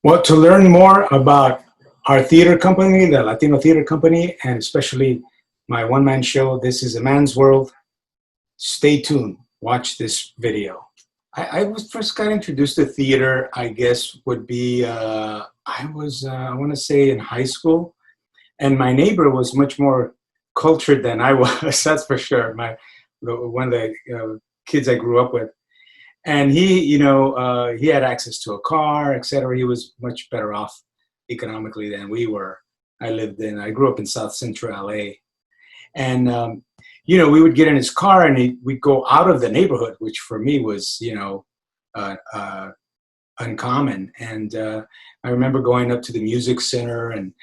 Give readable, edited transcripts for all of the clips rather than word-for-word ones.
Well, to learn more about our theater company, the Latino Theater Company, and especially my one-man show, This is a Man's World, stay tuned. Watch this video. I was first got introduced to theater, I guess, would be, I want to say in high school. And my neighbor was much more cultured than I was, that's for sure. One of the kids I grew up with. And he had access to a car, etc. He was much better off economically than we were. I grew up in South Central LA. And, we would get in his car and we'd go out of the neighborhood, which for me was, uh, uh, uncommon. And I remember going up to the music center and,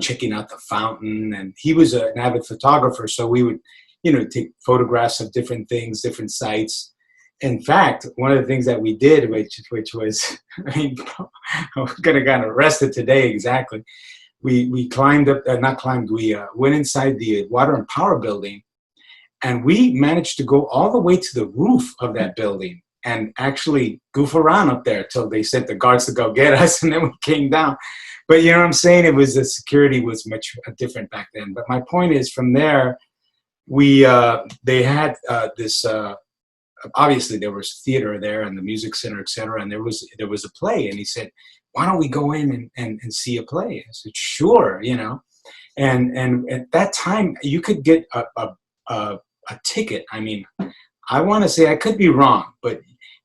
checking out the fountain. And he was an avid photographer. So we would, take photographs of different things, different sites. In fact, one of the things that we did, which was, I mean, I could have gotten arrested today exactly. We climbed up, not climbed, we went inside the water and power building, and we managed to go all the way to the roof of that building and actually goof around up there till they sent the guards to go get us, and then we came down. But you know what I'm saying? The security was much different back then. But my point is, from there, they had this. Obviously, there was theater there and the music center, etc. And there was a play, and he said, "Why don't we go in and see a play?" I said, "Sure," And at that time, you could get a ticket. I mean, I want to say, I could be wrong, but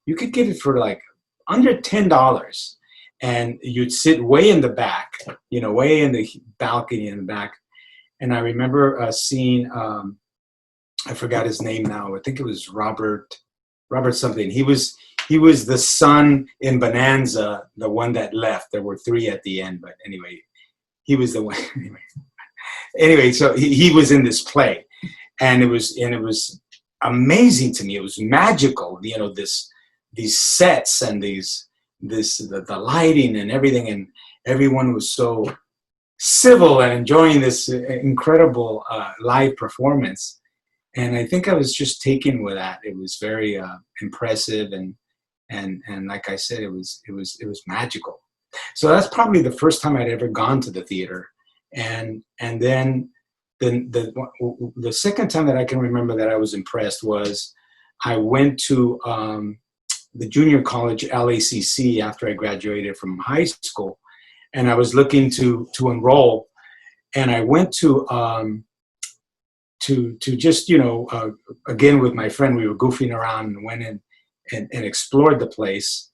you could get it for like under $10, and you'd sit way in the back, way in the balcony in the back. And I remember seeing, I forgot his name now. I think it was Robert something. He was the son in Bonanza, the one that left. There were three at the end, but anyway, he was the one. Anyway, so he was in this play, and it was amazing to me. It was magical, these sets and the lighting and everything, and everyone was so civil and enjoying this incredible live performance. And I think I was just taken with that. It was very impressive, and like I said, it was magical. So that's probably the first time I'd ever gone to the theater, and then the second time that I can remember that I was impressed was I went to the junior college LACC after I graduated from high school, and I was looking to enroll, and I went to just, again with my friend, we were goofing around and went in and explored the place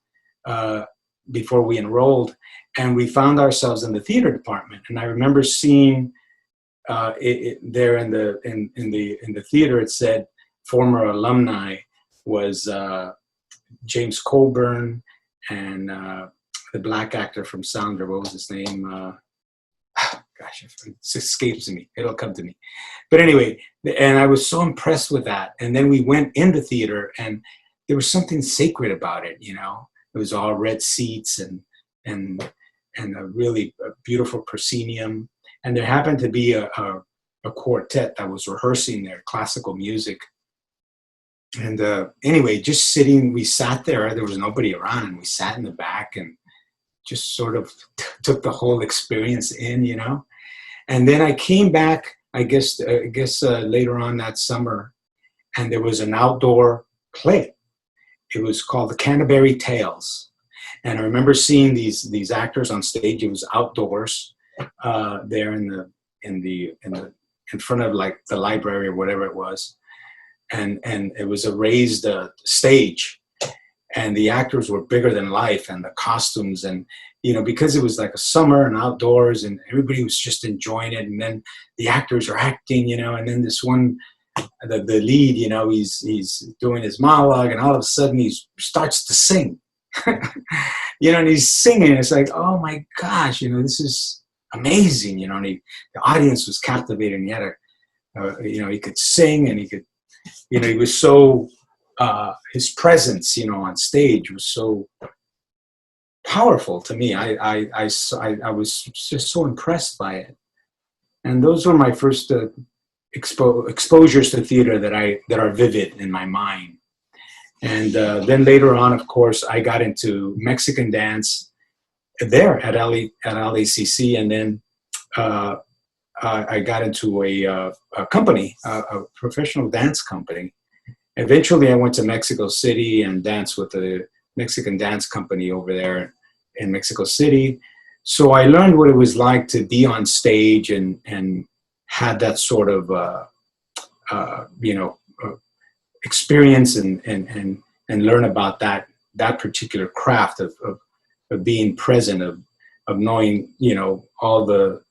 before we enrolled, and we found ourselves in the theater department. And I remember seeing there in the theater, it said former alumni was James Colburn and the black actor from Sounder. What was his name? Gosh, it escapes me. It'll come to me. But anyway, and I was so impressed with that. And then we went in the theater, and there was something sacred about it. It was all red seats and a really beautiful proscenium. And there happened to be a quartet that was rehearsing their classical music. And anyway, just sitting, we sat there. There was nobody around, and we sat in the back and just sort of took the whole experience in, And then I came back, I guess later on that summer, and there was an outdoor play. It was called The Canterbury Tales. And I remember seeing these actors on stage. It was outdoors, there in front of like the library or whatever it was. And it was a raised stage. And the actors were bigger than life, and the costumes, and because it was like a summer and outdoors, and everybody was just enjoying it. And then the actors are acting, and then this one, the lead, he's doing his monologue, and all of a sudden he starts to sing, and he's singing. It's like, oh my gosh, this is amazing, and the audience was captivated. He had he could sing, and he could, he was so. His presence, on stage was so powerful to me. I was just so impressed by it, and those were my first exposures to theater that are vivid in my mind. And then later on, of course, I got into Mexican dance there at LACC, and then I got into a company, a professional dance company. Eventually, I went to Mexico City and danced with the Mexican dance company over there in Mexico City. So I learned what it was like to be on stage and had that sort of experience and learn about that particular craft of being present, of knowing, all the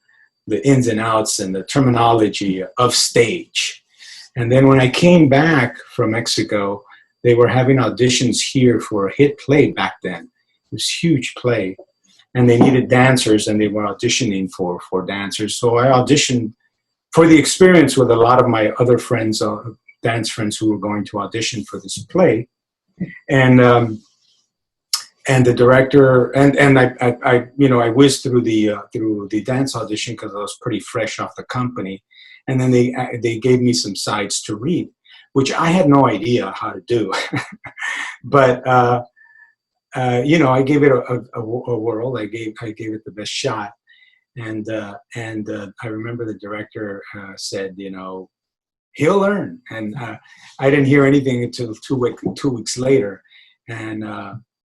ins and outs and the terminology of stage. And then when I came back from Mexico, they were having auditions here for a hit play back then. It was a huge play, and they needed dancers, and they were auditioning for dancers. So I auditioned for the experience with a lot of my other friends, dance friends, who were going to audition for this play. And the director, and I whizzed through the dance audition because I was pretty fresh off the company. And then they gave me some sides to read, which I had no idea how to do. But I gave it a whirl. I gave it the best shot. And I remember the director said, he'll learn. And I didn't hear anything until 2 weeks later, and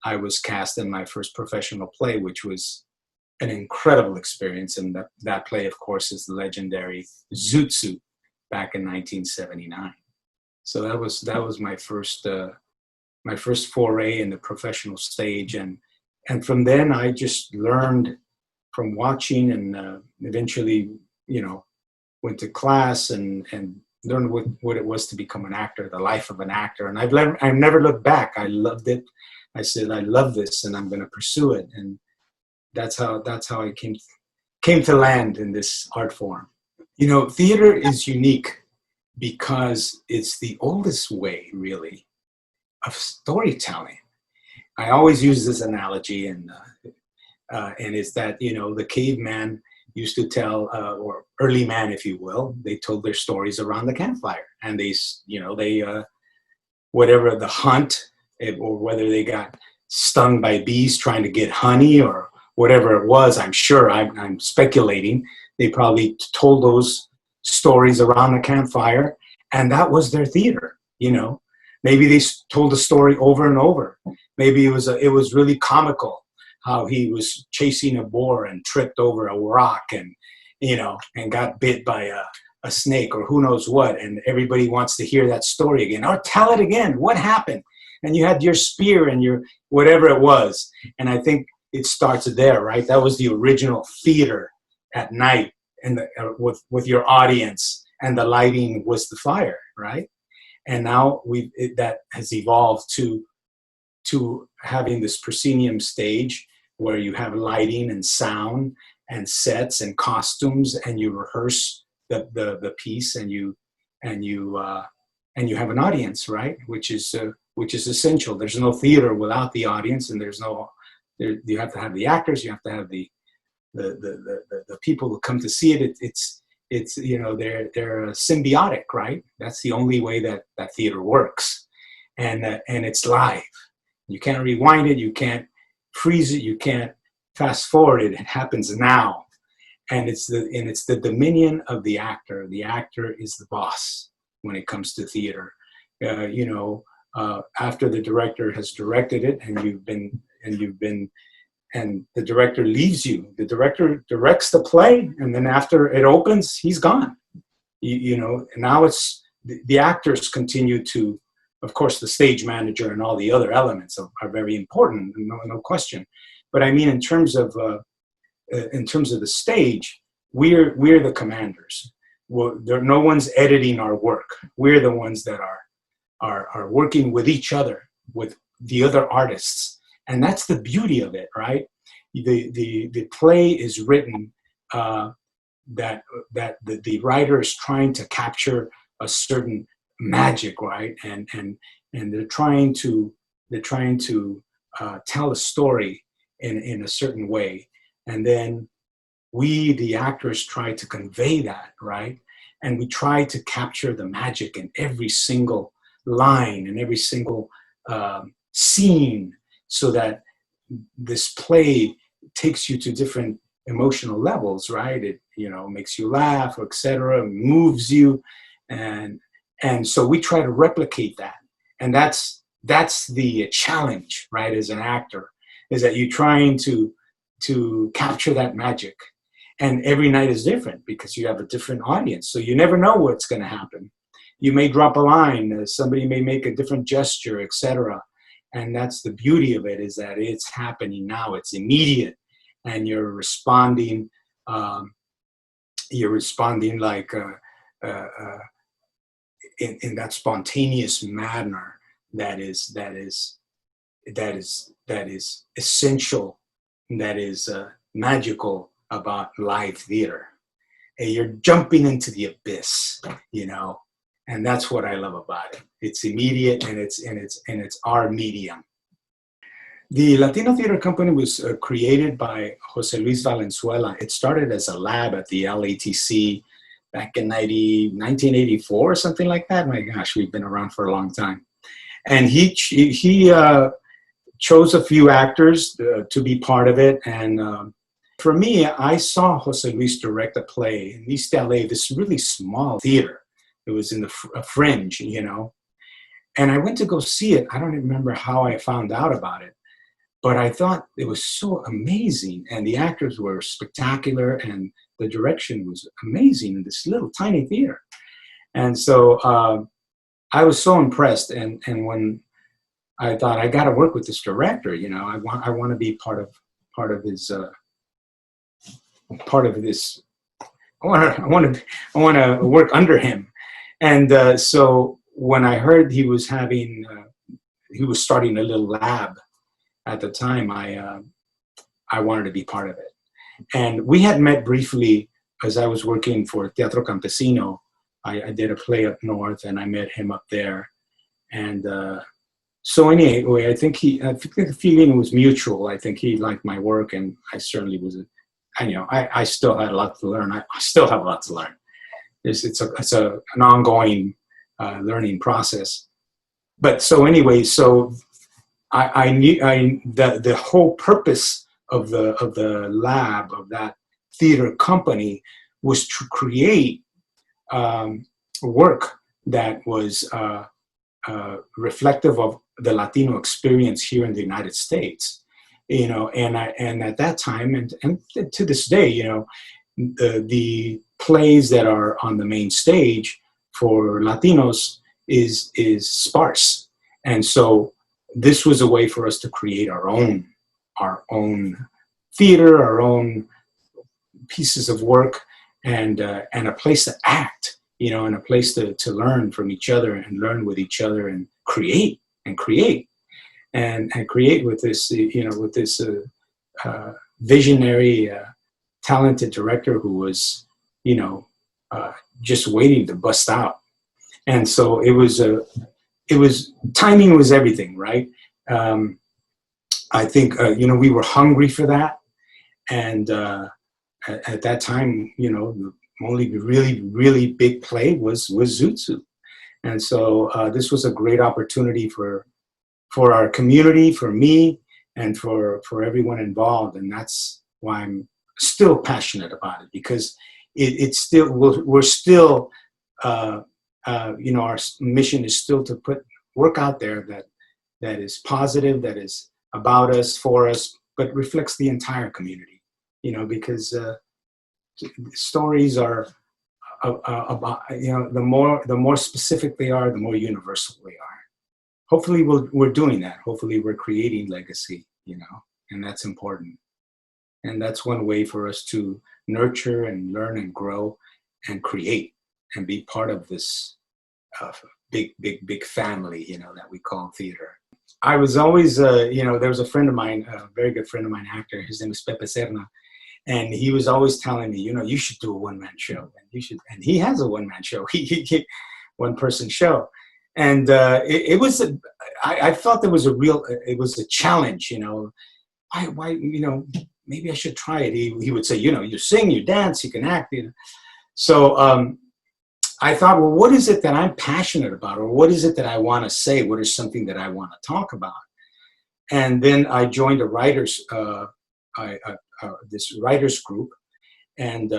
I was cast in my first professional play, which was an incredible experience. And that play, of course, is the legendary Zoot Suit back in 1979. So that was my first foray in the professional stage, and from then I just learned from watching, and eventually, went to class and learned what it was to become an actor, the life of an actor. And I've never looked back. I loved it. I said, I love this, and I'm going to pursue it. And that's how I came to land in this art form. Theater is unique because it's the oldest way, really, of storytelling. I always use this analogy, and it's that, the caveman used to tell, or early man, if you will, they told their stories around the campfire, and they whatever the hunt, or whether they got stung by bees trying to get honey, or whatever it was, I'm sure, I'm speculating, they probably told those stories around the campfire, and that was their theater. Maybe they told the story over and over. Maybe it was really comical how he was chasing a boar and tripped over a rock, and got bit by a snake, or who knows what, and everybody wants to hear that story again, or tell it again, what happened, and you had your spear and your whatever it was. And I think it starts there, right? That was the original theater at night, and with your audience, and the lighting was the fire, right? And now that has evolved to having this proscenium stage where you have lighting and sound and sets and costumes, and you rehearse the piece, and you have an audience, right? Which is essential. There's no theater without the audience, and you have to have the actors, you have to have the people who come to see it. It's they're symbiotic, right? That's the only way that theater works, and it's live. You can't rewind it, you can't freeze it, you can't fast forward it. It happens now, and it's the dominion of the actor. The actor is the boss when it comes to theater. After the director has directed it, and the director leaves you. The director directs the play, and then after it opens, he's gone. Now it's the actors continue to, of course, the stage manager and all the other elements are very important, no question. But I mean, in terms of the stage, we're the commanders. No one's editing our work. We're the ones that are working with each other, with the other artists. And that's the beauty of it, right? The play is written that the writer is trying to capture a certain magic, right? And they're trying to tell a story in a certain way, and then we, the actors, try to convey that, right? And we try to capture the magic in every single line and every single scene, so that this play takes you to different emotional levels, right? It, you know, makes you laugh, etc., moves you, and so we try to replicate that, and that's the challenge, right? As an actor, is that you're trying to capture that magic, and every night is different because you have a different audience, so you never know what's going to happen. You may drop a line, somebody may make a different gesture, etc. And that's the beauty of it, is that it's happening now. It's immediate, and you're responding. Like in that spontaneous manner that is essential, that is magical about live theater. And you're jumping into the abyss, you know. And that's what I love about it. It's immediate, and it's our medium. The Latino Theater Company was created by José Valenzuela. It started as a lab at the LATC back in 1984 or something like that. My gosh, we've been around for a long time. And he chose a few actors to be part of it. And for me, I saw José Luis direct a play in East LA, this really small theater. It was in the Fringe, you know. And I went to go see it. I don't even remember how I found out about it, but I thought it was so amazing. And the actors were spectacular, and the direction was amazing in this little tiny theater. And so I was so impressed. And when I thought, I got to work with this director, you know, I want to be part of his this. I want to work under him. And so when I heard he was starting a little lab at the time, I wanted to be part of it. And we had met briefly as I was working for Teatro Campesino. I did a play up north, and I met him up there. And so anyway, I think the feeling was mutual. I think he liked my work, and I certainly was. I still had a lot to learn. I still have a lot to learn. It's an ongoing learning process. But so anyway, so I knew the whole purpose of the lab, of that theater company, was to create work that was reflective of the Latino experience here in the United States. You know, and at that time, and to this day, you know, the plays that are on the main stage for Latinos is sparse. And so this was a way for us to create our own theater, our own pieces of work, and a place to act, you know, and a place to learn from each other and learn with each other and create and create with this, you know, with this visionary, talented director who was, you know, just waiting to bust out. And so it was timing was everything, right? I think, you know, we were hungry for that. And at that time, you know, the only really, really big play was Zoot Suit. And so this was a great opportunity for our community, for me, and for everyone involved. And that's why I'm still passionate about it, because it's still, we're still, you know, our mission is still to put work out there that is positive, that is about us, for us, but reflects the entire community, you know, because stories are about, you know, the more specific they are, the more universal they are. Hopefully we're doing that. Hopefully we're creating legacy, you know, and that's important. And that's one way for us to nurture and learn and grow and create and be part of this big family, you know, that we call theater. I was always, you know, there was a friend of mine, a very good friend of mine, actor, his name is Pepe Serna, and he was always telling me, you know, you should do a one-man show, and you should, and he has a one-man show, he one-person show. And it was, I felt it was it was a challenge, you know, why, you know, maybe I should try it. He would say, you know, you sing, you dance, you can act, you know. So I thought, well, what is it that I'm passionate about? Or what is it that I want to say? What is something that I want to talk about? And then I joined a writer's, a this writers group, and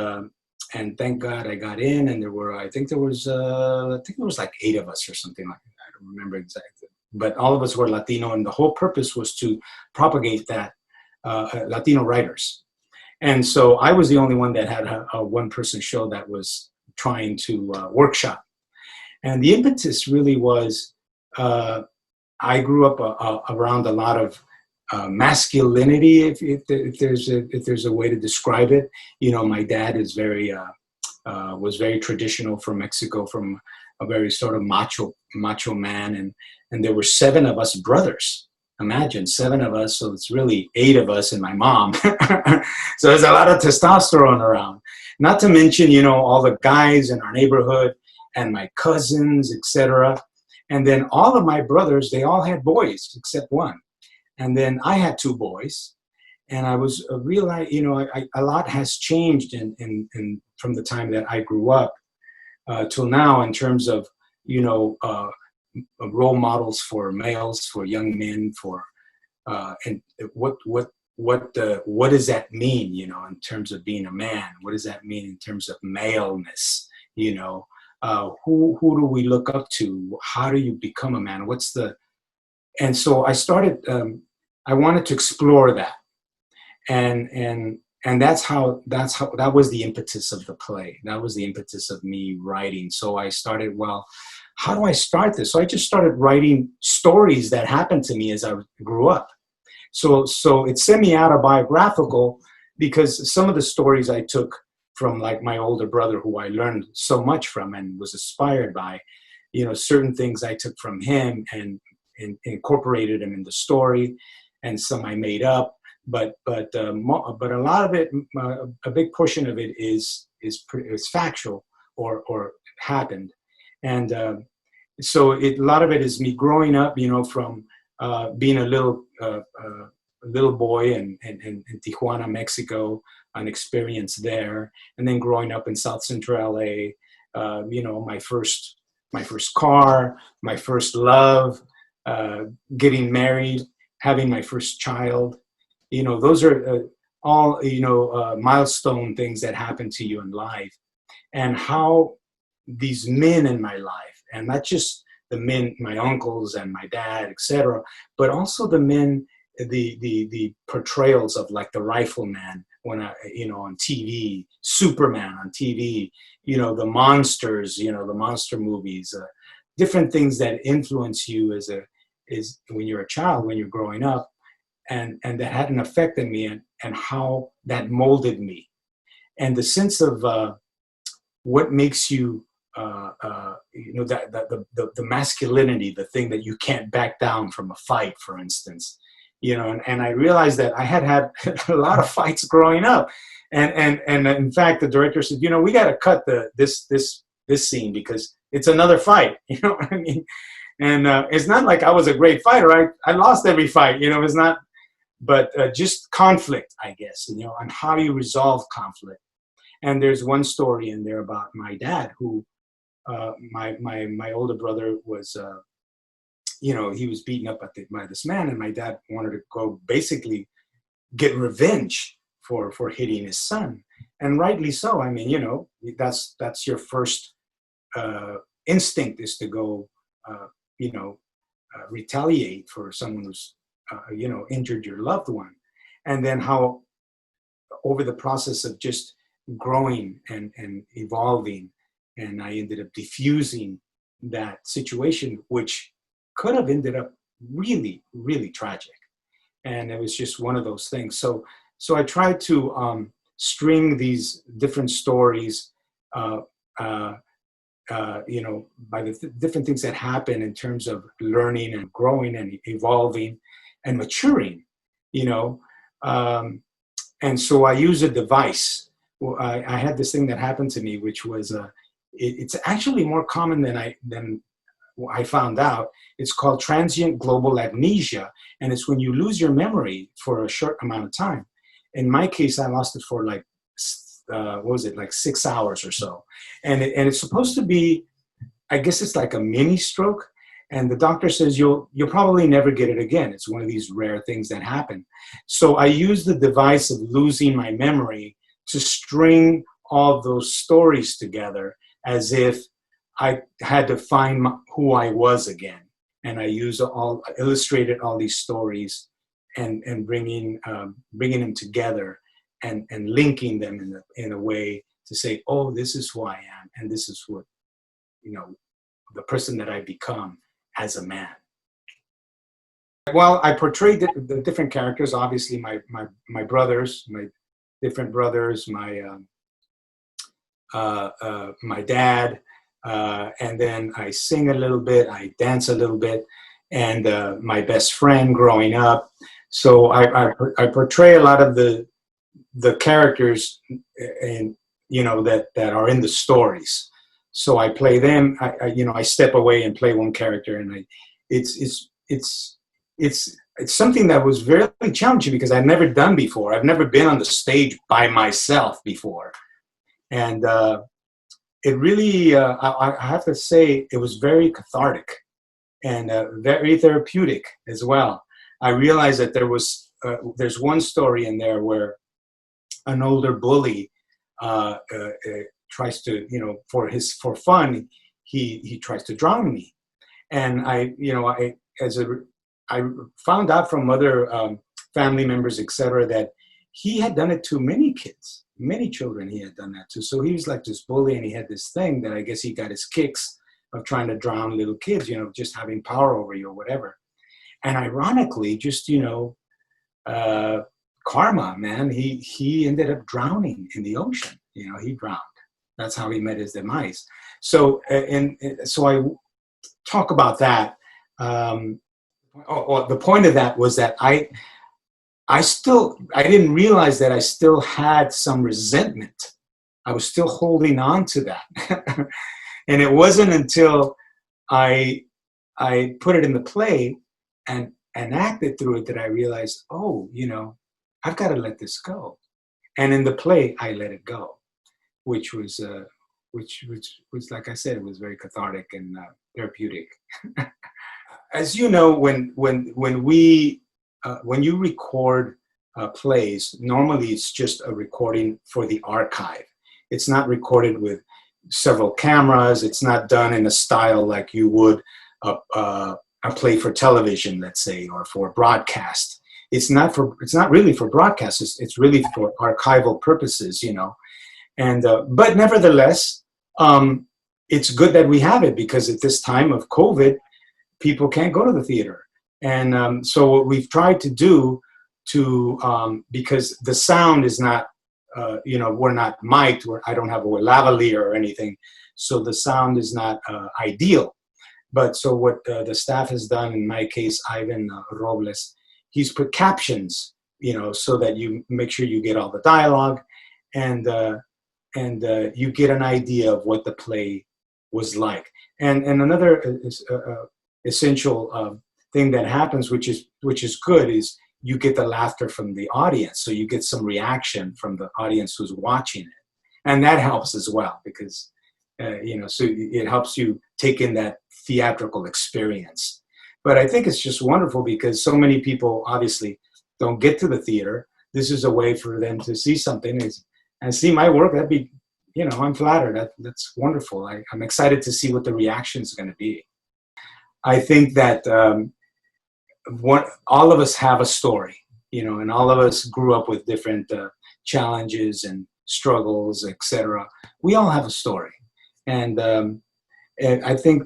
thank God I got in. And there were, I think there was like 8 of us or something like that. I don't remember exactly, but all of us were Latino, and the whole purpose was to propagate that Latino writers. And so I was the only one that had a one-person show that was trying to workshop. And the impetus really was, I grew up around a lot of masculinity, if there's a way to describe it. You know, my dad is was very traditional from Mexico, from a very sort of macho man, and there were 7 of us brothers. Imagine 7 of us, so it's really 8 of us and my mom. So there's a lot of testosterone around. Not to mention, you know, all the guys in our neighborhood and my cousins, etc. And then all of my brothers, they all had boys except one. And then I had 2 boys. And I was realizing, you know, a lot has changed in from the time that I grew up till now, in terms of, you know, role models for males, for young men, for and what does that mean, you know, in terms of being a man? What does that mean in terms of maleness? You know, who do we look up to? How do you become a man? And so I started. I wanted to explore that, and that was the impetus of the play. That was the impetus of me writing. So I started, well, how do I start this? So I just started writing stories that happened to me as I grew up. So it's semi-autobiographical, because some of the stories I took from, like, my older brother, who I learned so much from and was inspired by. You know, certain things I took from him and incorporated them in the story, and some I made up. But a lot of it, a big portion of it is factual or happened. And so a lot of it is me growing up, you know, from being a little boy in Tijuana, Mexico, an experience there, and then growing up in South Central LA, you know, my first car, my first love, getting married, having my first child. You know, those are all, you know, milestone things that happen to you in life, and how these men in my life, and not just the men, my uncles and my dad, etc., but also the men, the portrayals of, like, the rifleman when you know, on TV, Superman on TV, you know, the monsters, you know, the monster movies, different things that influence you is when you're a child, when you're growing up, and that had an effect on me, and how that molded me, and the sense of what makes you, you know, that the masculinity, the thing that you can't back down from a fight, for instance, you know. And I realized that I had a lot of fights growing up, and in fact, the director said, you know, we got to cut this scene because it's another fight. You know what I mean? And it's not like I was a great fighter. I lost every fight. You know, it's not, but just conflict, I guess. You know, and how you resolve conflict. And there's one story in there about my dad, who my older brother was, you know, he was beaten up by this man, and my dad wanted to go basically get revenge for hitting his son, and rightly so. I mean, you know, that's your first instinct, is to go, you know, retaliate for someone who's, you know, injured your loved one. And then how over the process of just growing and evolving, and I ended up diffusing that situation, which could have ended up really, really tragic. And it was just one of those things. So I tried to string these different stories, you know, by the different things that happen in terms of learning and growing and evolving and maturing, you know. And so I use a device. Well, I had this thing that happened to me, which was it's actually more common than I found out. It's called transient global amnesia, and it's when you lose your memory for a short amount of time. In my case, I lost it for like what was it, like 6 hours or so, and it's supposed to be, I guess it's like a mini stroke, And the doctor says, you'll probably never get it again. It's one of these rare things that happen. So I use the device of losing my memory to string all those stories together as if I had to find who I was again. And I illustrated all these stories and bringing them together and linking them in a way to say, oh, this is who I am. And this is what, the person that I become as a man. Well, I portrayed the different characters, obviously my brothers, my different brothers, my dad, and then I sing a little bit, I dance a little bit, and my best friend growing up. So I portray a lot of the characters and that are in the stories. So I play them. I step away and play one character, and it's something that was very challenging because I've never done before. I've never been on the stage by myself before, and it really, I have to say, it was very cathartic and very therapeutic as well. I realized that there's one story in there where an older bully tries to, for fun, he tries to drown me. And I found out from other family members, etc., that he had done it to many kids, many children he had done that to. So he was like this bully, and he had this thing that I guess he got his kicks of trying to drown little kids, just having power over you or whatever. And ironically, just, karma, man, he ended up drowning in the ocean. He drowned. That's how he met his demise. So, so I talk about that. The point of that was that I didn't realize that I still had some resentment. I was still holding on to that. And it wasn't until I put it in the play and acted through it that I realized, oh, I've got to let this go. And in the play, I let it go, which was like I said, it was very cathartic and therapeutic. As you know, when you record plays, normally it's just a recording for the archive. It's not recorded with several cameras. It's not done in a style like you would a play for television, let's say, or for broadcast. It's not really for broadcast. It's really for archival purposes, And but nevertheless, it's good that we have it, because at this time of COVID, people can't go to the theater. And so what we've tried to do because the sound is not, we're not mic'd, I don't have a lavalier or anything, so the sound is not ideal. But so what the staff has done, in my case, Ivan Robles, he's put captions, so that you make sure you get all the dialogue, and you get an idea of what the play was like. And another essential thing that happens, which is good, is you get the laughter from the audience. So you get some reaction from the audience who's watching it, and that helps as well, because so it helps you take in that theatrical experience. But I think it's just wonderful because so many people obviously don't get to the theater. This is a way for them to see something and see my work. That'd be, I'm flattered. That's wonderful. I'm excited to see what the reaction is going to be. I think that all of us have a story, and all of us grew up with different challenges and struggles, etc. We all have a story. And I think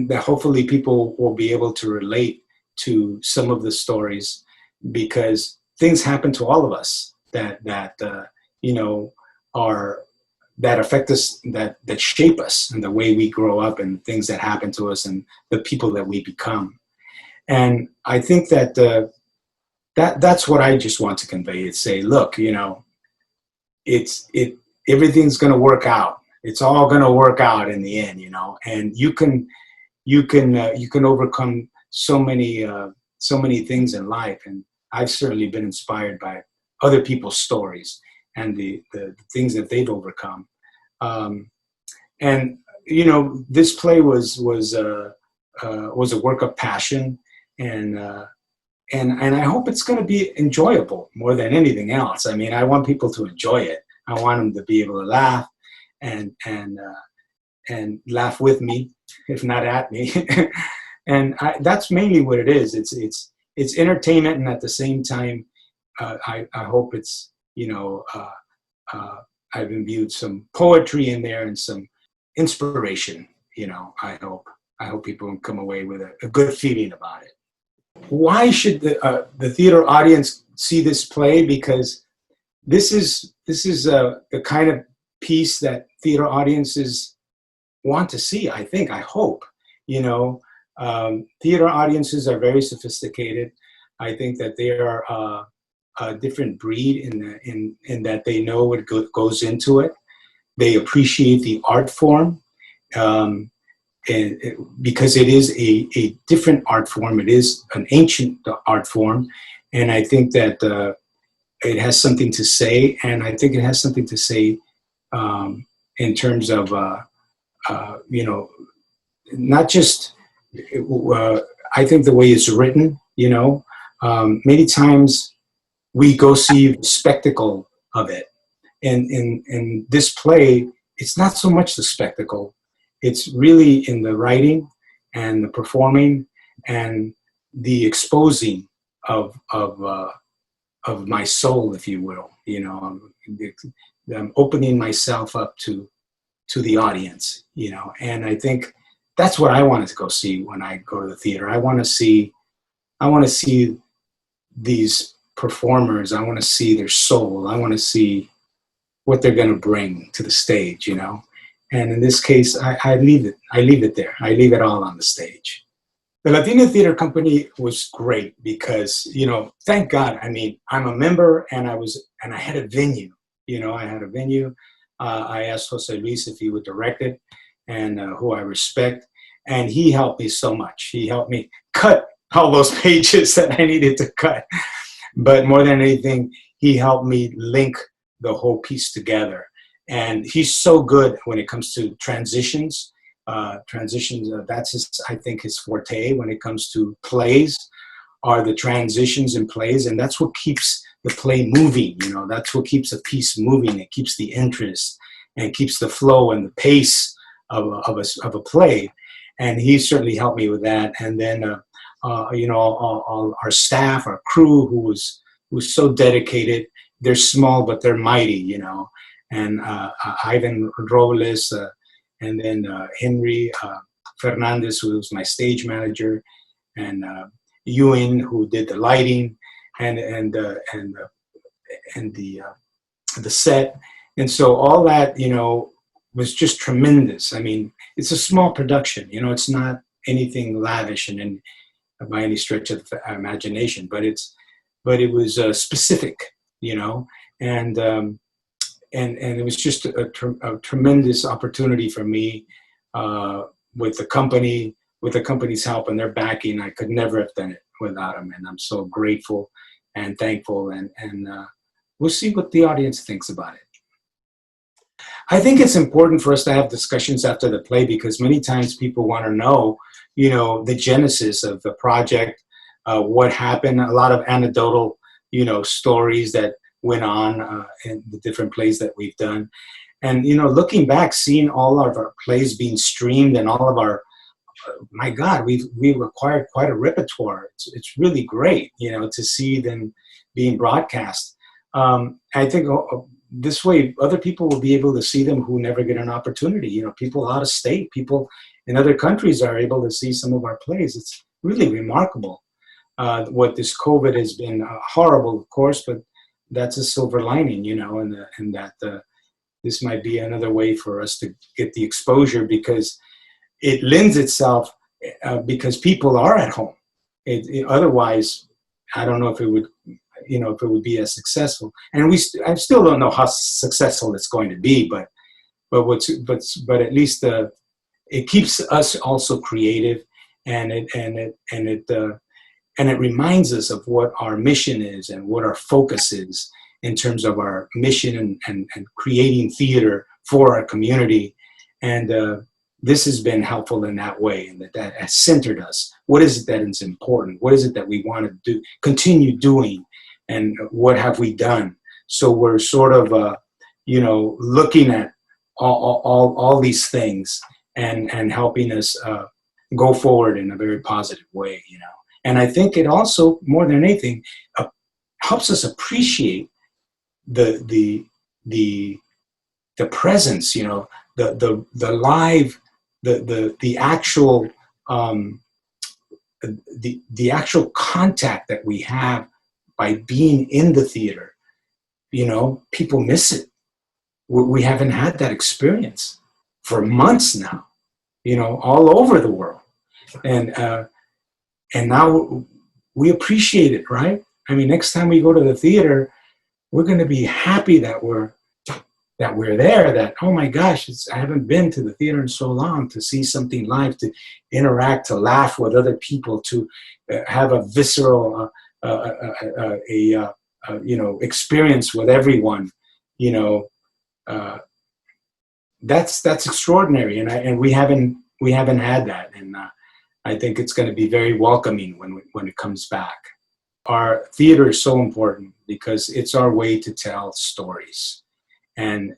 that hopefully people will be able to relate to some of the stories, because things happen to all of us that affect us, that shape us, and the way we grow up, and things that happen to us, and the people that we become. And I think that that's what I just want to convey. It's say, look, everything's going to work out. It's all going to work out in the end, and you can overcome so many things in life. And I've certainly been inspired by other people's stories and the things that they've overcome. And this play was was a work of passion, and I hope it's going to be enjoyable more than anything else. I mean, I want people to enjoy it. I want them to be able to laugh and laugh with me, if not at me. And that's mainly what it is. It's entertainment, and at the same time, I hope it's, you know, I've imbued some poetry in there and some inspiration. You know, I hope people can come away with a good feeling about it. Why should the theater audience see this play? Because this is the kind of piece that theater audiences want to see. I think, I hope, you know, theater audiences are very sophisticated. I think that they are a different breed in that they know what goes into it. They appreciate the art form, because it is a different art form. It is an ancient art form, and I think that it has something to say. And I think it has something to say in terms of you know, not just. I think the way it's written, you know, many times we go see the spectacle of it. And in this play, it's not so much the spectacle. It's really in the writing and the performing and the exposing of my soul, if you will. You know, I'm opening myself up to the audience, you know, and I think that's what I wanted to go see when I go to the theater. I want to see these performers. I want to see their soul. I want to see what they're going to bring to the stage, you know. And in this case, I leave it there. I leave it all on the stage. The Latino Theater Company was great because, you know, thank God. I mean, I'm a member, and I had a venue. You know, I had a venue. I asked José Luis if he would direct it, and who I respect. And he helped me so much. He helped me cut all those pages that I needed to cut. But more than anything, he helped me link the whole piece together. And he's so good when it comes to transitions. That's I think his forte when it comes to plays, are the transitions in plays. And that's what keeps the play moving. You know, that's what keeps a piece moving. It keeps the interest and keeps the flow and the pace of a play. And he certainly helped me with that. And then, you know, all our staff, our crew, who was so dedicated. They're small, but they're mighty, you know. And Ivan Robles, and then Henry Fernandez, who was my stage manager, and Ewan, who did the lighting, and the set. And so all that, you know, was just tremendous. I mean, it's a small production, you know, it's not anything lavish and by any stretch of the imagination, but it was specific, you know, and it was just a tremendous opportunity for me with the company's help and their backing. I could never have done it without them, and I'm so grateful and thankful. And we'll see what the audience thinks about it. I think it's important for us to have discussions after the play, because many times people want to know, you know, the genesis of the project, what happened, a lot of anecdotal, you know, stories that went on in the different plays that we've done. And, you know, looking back, seeing all of our plays being streamed and all of our, my God, we've acquired quite a repertoire. It's really great, you know, to see them being broadcast. I think this way other people will be able to see them who never get an opportunity. You know, people out of state, people in other countries are able to see some of our plays. It's really remarkable. What this COVID has been horrible, of course, but that's a silver lining, you know, and that this might be another way for us to get the exposure, because it lends itself because people are at home. Otherwise, I don't know if it would, you know, if it would be as successful. And I still don't know how successful it's going to be, but at least it keeps us also creative, and it reminds us of what our mission is and what our focus is in terms of our mission and creating theater for our community. And this has been helpful in that way, and that has centered us. What is it that is important? What is it that we want to do, continue doing, and what have we done? So we're sort of, looking at all these things and helping us go forward in a very positive way, And I think it also, more than anything, helps us appreciate the presence, the live, the actual the actual contact that we have by being in the theater. People miss it. We haven't had that experience for months now, all over the world, and now we appreciate it, right? I mean, next time we go to the theater, we're going to be happy that we're there, that, oh my gosh, I haven't been to the theater in so long, to see something live, to interact, to laugh with other people, to have a visceral experience with everyone. That's extraordinary, and we haven't had that, and I think it's going to be very welcoming when it comes back. Our theater is so important because it's our way to tell stories, and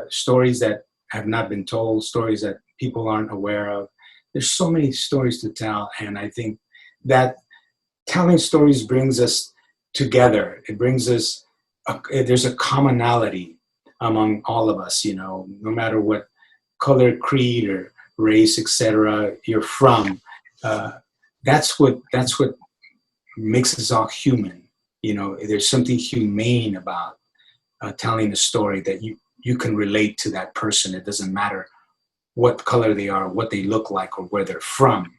stories that have not been told, stories that people aren't aware of. There's so many stories to tell, and I think that telling stories brings us together. It brings us, there's a commonality among all of us, no matter what color, creed, or race, etc. you're from. That's what makes us all human. There's something humane about telling a story, that you can relate to that person. It doesn't matter what color they are, what they look like, or where they're from.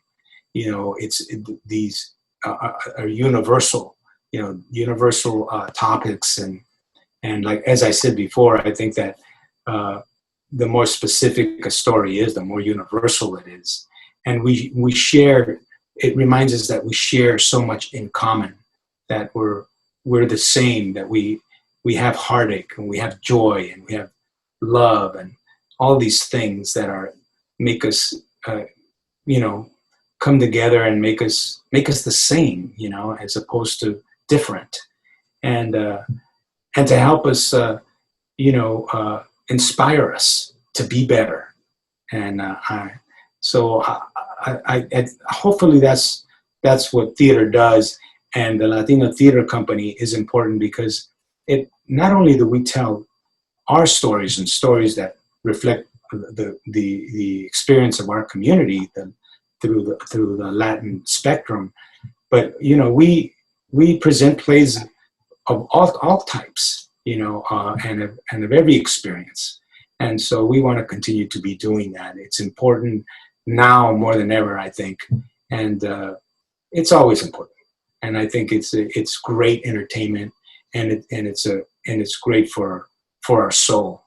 These are universal, universal topics, and like, as I said before, I think that the more specific a story is, the more universal it is, and we share. It reminds us that we share so much in common, that we're the same, that we have heartache, and we have joy, and we have love, and all these things that make us come together and make us the same, as opposed to different, and to help us inspire us to be better. And hopefully that's what theater does. And the Latino Theater Company is important because it not only do we tell our stories, and stories that reflect the experience of our community through the Latin spectrum, but we present plays of all types, and of every experience. And so we want to continue to be doing that. It's important now more than ever, I think, and it's always important. And I think it's great entertainment, and it's great for our soul,